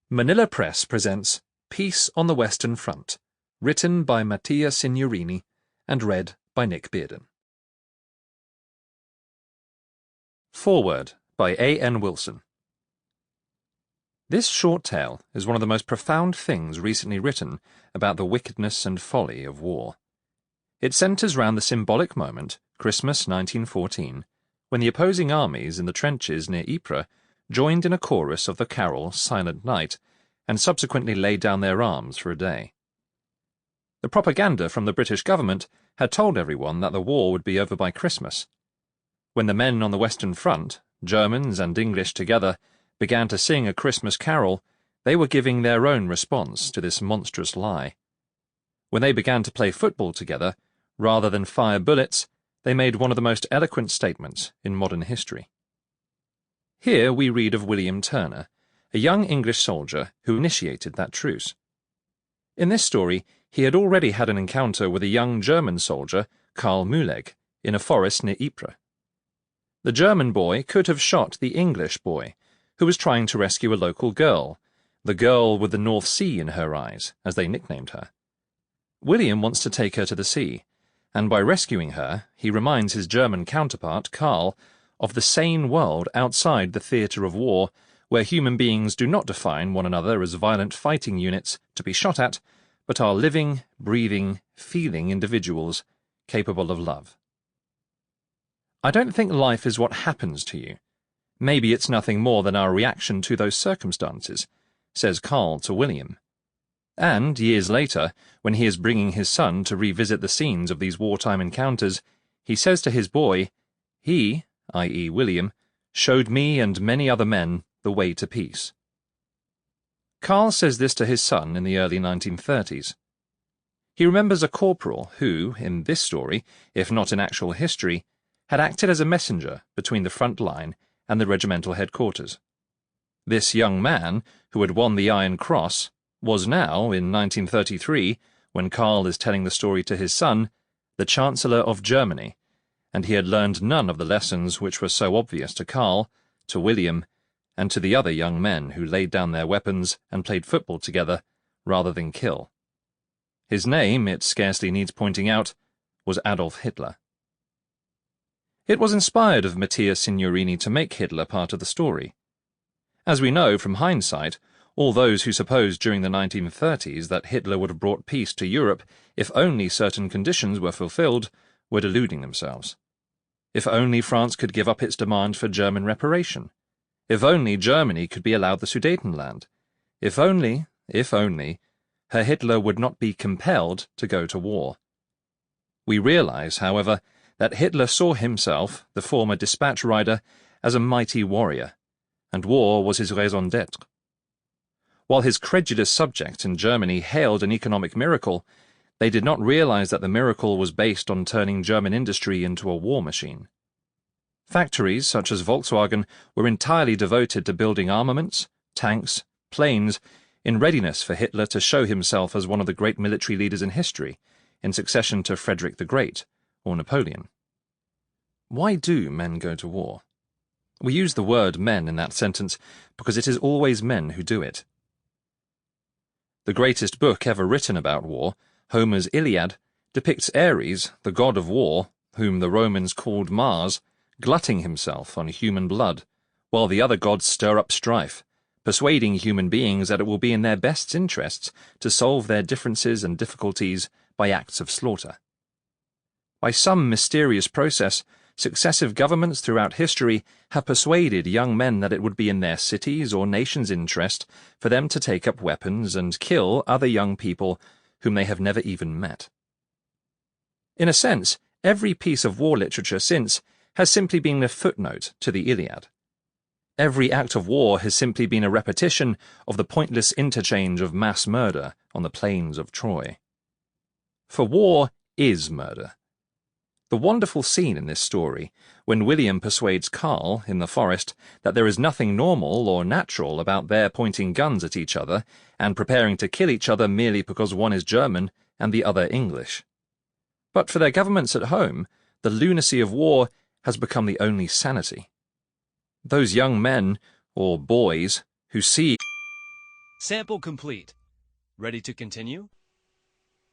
Manila Press presents Peace on the Western Front, written by Mattia Signorini and read by Nick Biadon. Foreword by A. N. Wilson. This short tale is one of the most profound things recently written about the wickedness and folly of war. It centres round the symbolic moment, Christmas 1914, when the opposing armies in the trenches near Ypres joined in a chorus of the carol Silent Night, and subsequently laid down their arms for a day. The propaganda from the British government had told everyone that the war would be over by Christmas. When the men on the Western Front, Germans and English together, began to sing a Christmas carol, they were giving their own response to this monstrous lie. When they began to play football together, rather than fire bullets, they made one of the most eloquent statements in modern history. Here we read of William Turner, a young English soldier who initiated that truce. In this story, he had already had an encounter with a young German soldier, Karl Mühlegg, in a forest near Ypres. The German boy could have shot the English boy, who was trying to rescue a local girl, the girl with the North Sea in her eyes, as they nicknamed her. William wants to take her to the sea, and by rescuing her, he reminds his German counterpart, Karl, of the sane world outside the theatre of war, where human beings do not define one another as violent fighting units to be shot at, but are living, breathing, feeling individuals capable of love. I don't think life is what happens to you. Maybe it's nothing more than our reaction to those circumstances, says Karl to William. And, years later, when he is bringing his son to revisit the scenes of these wartime encounters, he says to his boy, "He, i.e. William, showed me and many other men the way to peace." Karl says this to his son in the early 1930s. He remembers a corporal who, in this story, if not in actual history, had acted as a messenger between the front line and the regimental headquarters. This young man, who had won the Iron Cross, was now, in 1933, when Karl is telling the story to his son, the Chancellor of Germany, and he had learned none of the lessons which were so obvious to Karl, to William, and to the other young men who laid down their weapons and played football together, rather than kill. His name, it scarcely needs pointing out, was Adolf Hitler. It was inspired of Mattia Signorini to make Hitler part of the story. As we know from hindsight, all those who supposed during the 1930s that Hitler would have brought peace to Europe if only certain conditions were fulfilled were deluding themselves. If only France could give up its demand for German reparation. If only Germany could be allowed the Sudetenland. If only, her Hitler would not be compelled to go to war. We realize, however, that Hitler saw himself, the former dispatch rider, as a mighty warrior, and war was his raison d'être. While his credulous subjects in Germany hailed an economic miracle, they did not realize that the miracle was based on turning German industry into a war machine. Factories such as Volkswagen were entirely devoted to building armaments, tanks, planes, in readiness for Hitler to show himself as one of the great military leaders in history, in succession to Frederick the Great or Napoleon. Why do men go to war? We use the word men in that sentence because it is always men who do it. The greatest book ever written about war, Homer's Iliad, depicts Ares, the god of war, whom the Romans called Mars, glutting himself on human blood, while the other gods stir up strife, persuading human beings that it will be in their best interests to solve their differences and difficulties by acts of slaughter. By some mysterious process, successive governments throughout history have persuaded young men that it would be in their cities' or nations' interest for them to take up weapons and kill other young people whom they have never even met. In a sense, every piece of war literature since has simply been a footnote to the Iliad. Every act of war has simply been a repetition of the pointless interchange of mass murder on the plains of Troy. For war is murder. The wonderful scene in this story, when William persuades Karl, in the forest, that there is nothing normal or natural about their pointing guns at each other and preparing to kill each other merely because one is German and the other English. But for their governments at home, the lunacy of war has become the only sanity. Those young men, or boys, who see Sample complete. Ready to continue?